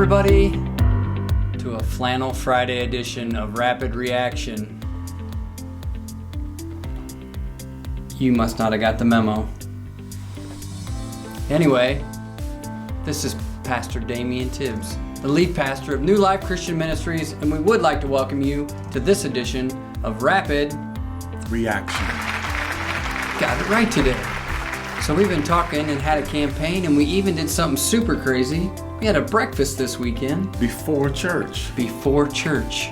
everybody to a Flannel Friday edition of Rapid Reaction. You must not have got the memo. Anyway, this is Pastor Damian Tibbs, the lead pastor of New Life Christian Ministries, and we would like to welcome you to this edition of Rapid Reaction. Got it right today. So we've been talking and had a campaign, and we even did something super crazy. We had a breakfast this weekend. Before church. Before church.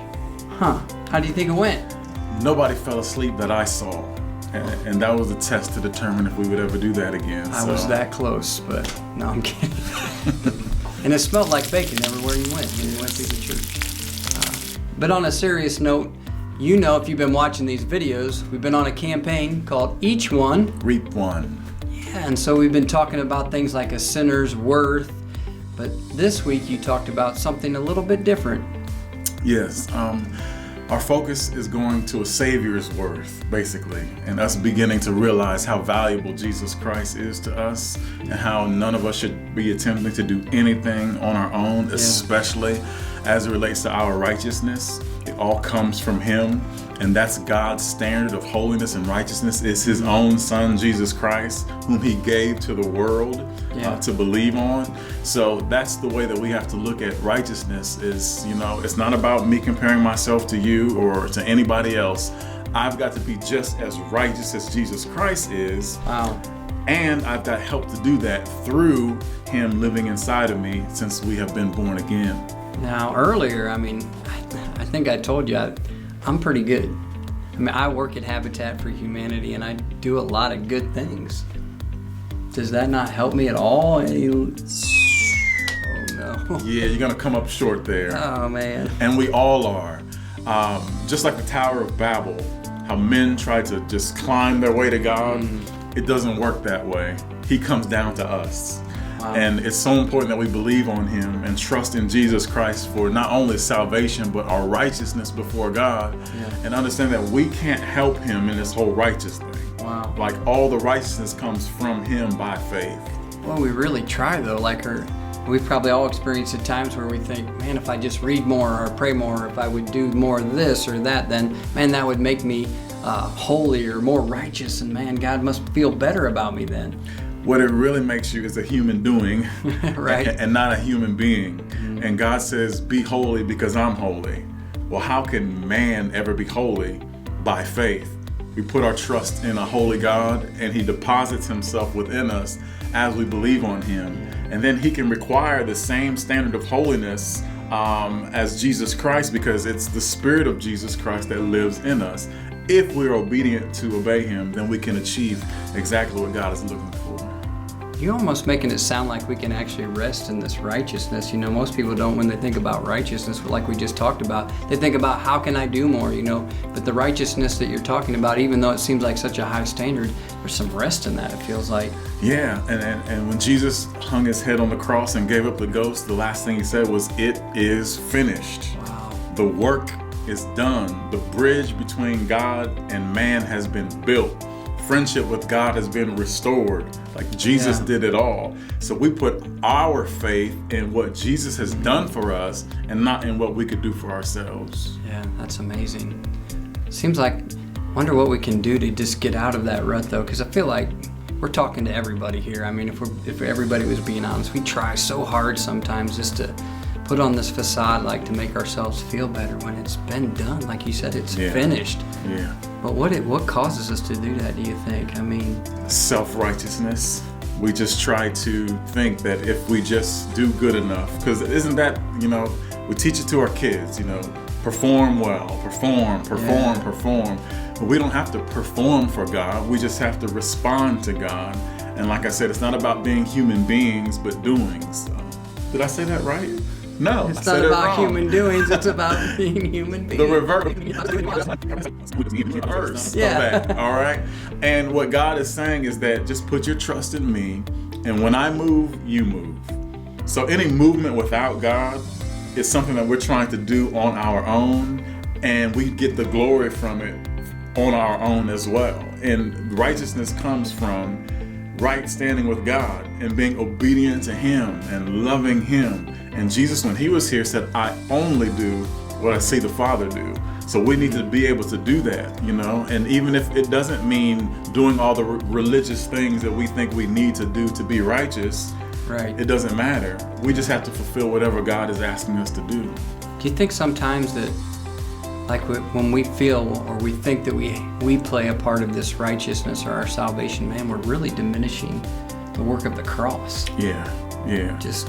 Huh. How do you think it went? Nobody fell asleep that I saw. And that was a test to determine if we would ever do that again. I was that close, but no, I'm kidding. And it smelled like bacon everywhere you went when you went through the church. But on a serious note, you know, if you've been watching these videos, we've been on a campaign called Each One Reap One. Yeah, and so we've been talking about things like a sinner's worth. But this week you talked about something a little bit different. Yes. Our focus is going to a Savior's worth, basically, and us beginning to realize how valuable Jesus Christ is to us and how none of us should be attempting to do anything on our own, especially as it relates to our righteousness. It all comes from Him, and that's God's standard of holiness and righteousness is His own Son, Jesus Christ, whom He gave to the world to believe on. So that's the way that we have to look at righteousness is, you know, it's not about me comparing myself to you or to anybody else. I've got to be just as righteous as Jesus Christ is. Wow. And I've got help to do that through Him living inside of me since we have been born again. Now, earlier, I think I told you I'm pretty good. I work at Habitat for Humanity and I do a lot of good things. Does that not help me at all? Oh no. Yeah, you're gonna come up short there. Oh man. And we all are. Just like the Tower of Babel, how men try to just climb their way to God, it doesn't work that way. He comes down to us. Wow. And it's so important that we believe on Him and trust in Jesus Christ for not only salvation, but our righteousness before God. And understand that we can't help Him in this whole righteous thing. Wow. Like all the righteousness comes from Him by faith. Well, we really try though. We've probably all experienced at times where we think, man, if I just read more or pray more, or if I would do more of this or that, then man, that would make me holier, more righteous, and man, God must feel better about me then. What it really makes you is a human doing, right? and not a human being. And God says, be holy because I'm holy. Well, how can man ever be holy? By faith. We put our trust in a holy God, and He deposits Himself within us as we believe on Him. And then He can require the same standard of holiness as Jesus Christ, because it's the Spirit of Jesus Christ that lives in us. If we're obedient to obey Him, then we can achieve exactly what God is looking for. You're almost making it sound like we can actually rest in this righteousness. You know, most people don't when they think about righteousness, like we just talked about. They think about how can I do more, you know. But the righteousness that you're talking about, even though it seems like such a high standard, there's some rest in that, it feels like. Yeah, and when Jesus hung His head on the cross and gave up the ghost, the last thing He said was, "It is finished." Wow. The work is done. The bridge between God and man has been built. Friendship with God has been restored. Like Jesus did it all. So we put our faith in what Jesus has done for us and not in what we could do for ourselves. Yeah, that's amazing. Seems like, wonder what we can do to just get out of that rut though, because I feel like we're talking to everybody here. I mean, if everybody was being honest, we try so hard sometimes just to put on this facade, like to make ourselves feel better when it's been done. Like you said, it's finished. Yeah. But what causes us to do that, do you think? I mean, self-righteousness. We just try to think that if we just do good enough, because isn't that, you know, we teach it to our kids, you know, perform well, perform. But we don't have to perform for God. We just have to respond to God. And like I said, it's not about being human beings, but doing. So, did I say that right? No, it's not about human doings. It's about being human beings. The reverse. All right. And what God is saying is that just put your trust in me, and when I move, you move. So any movement without God is something that we're trying to do on our own, and we get the glory from it on our own as well. And righteousness comes from right standing with God and being obedient to Him and loving Him. And Jesus, when He was here, said, I only do what I see the Father do. So we need to be able to do that, you know, and even if it doesn't mean doing all the religious things that we think we need to do to be righteous, right? It doesn't matter. We just have to fulfill whatever God is asking us to do. Do you think sometimes that, like when we feel or we think that we play a part of this righteousness or our salvation, man, we're really diminishing the work of the cross? Yeah. Just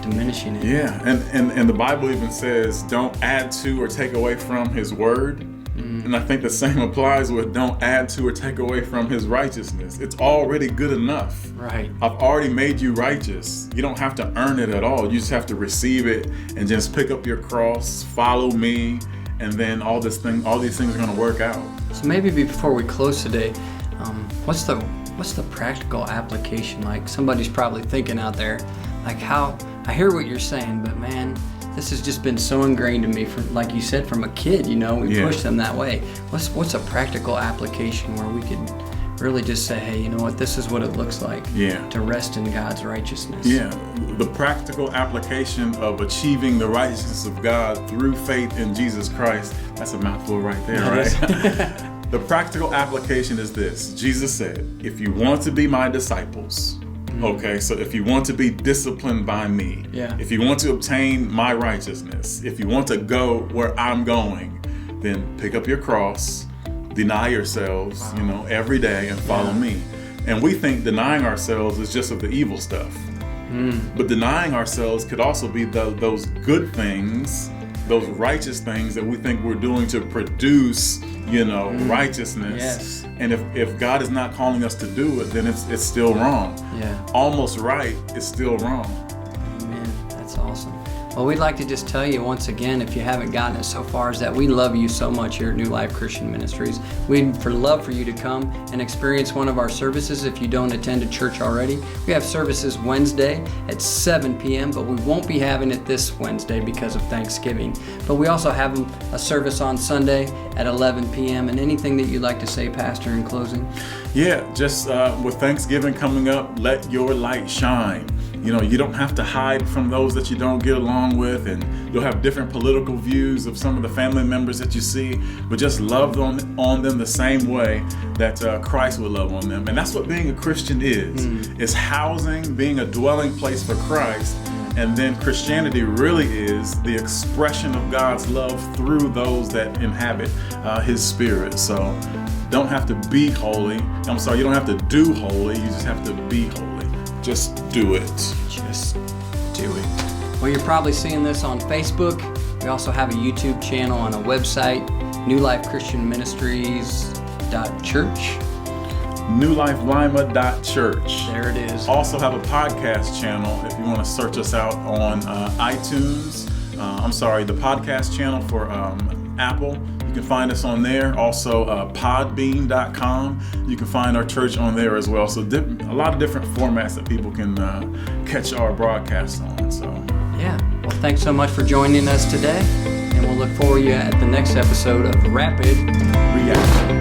diminishing it. Yeah, and the Bible even says don't add to or take away from His word. And I think the same applies with don't add to or take away from His righteousness. It's already good enough. Right. I've already made you righteous. You don't have to earn it at all. You just have to receive it and just pick up your cross, follow me, and then all these things are going to work out. So maybe before we close today, what's the practical application? Like, somebody's probably thinking out there, like, how I hear what you're saying, but man, this has just been so ingrained in me, from, like you said, from a kid, you know, we push them that way. What's a practical application where we could really just say, hey, you know what, this is what it looks like to rest in God's righteousness? Yeah, the practical application of achieving the righteousness of God through faith in Jesus Christ. That's a mouthful right there, right? The practical application is this. Jesus said, if you want to be my disciples, okay, so if you want to be disciplined by me, if you want to obtain my righteousness, if you want to go where I'm going, then pick up your cross, deny yourselves, you know, every day and follow me. And we think denying ourselves is just of the evil stuff. But denying ourselves could also be those good things, those righteous things that we think we're doing to produce, you know, righteousness. And if God is not calling us to do it, then it's still wrong. Almost right is still wrong. Man, that's awesome. Well, we'd like to just tell you once again, if you haven't gotten it so far, is that we love you so much here at New Life Christian Ministries. We'd love for you to come and experience one of our services if you don't attend a church already. We have services Wednesday at 7 p.m., but we won't be having it this Wednesday because of Thanksgiving. But we also have a service on Sunday at 11 p.m. And anything that you'd like to say, Pastor, in closing? Yeah, just with Thanksgiving coming up, let your light shine. You know, you don't have to hide from those that you don't get along with, and you'll have different political views of some of the family members that you see, but just love on them the same way that Christ would love on them. And that's what being a Christian is. It's housing, being a dwelling place for Christ. And then Christianity really is the expression of God's love through those that inhabit His Spirit. So don't have to be holy. You don't have to do holy. You just have to be holy. Just do it. Just do it. Well, you're probably seeing this on Facebook. We also have a YouTube channel and a website, newlifechristianministries.church. newlifelima.church. There it is. Also have a podcast channel if you want to search us out on iTunes. The podcast channel for Apple. You can find us on there. Also, podbean.com. You can find our church on there as well. So a lot of different formats that people can catch our broadcasts on. So well, thanks so much for joining us today. And we'll look forward to you at the next episode of Rapid ReAction.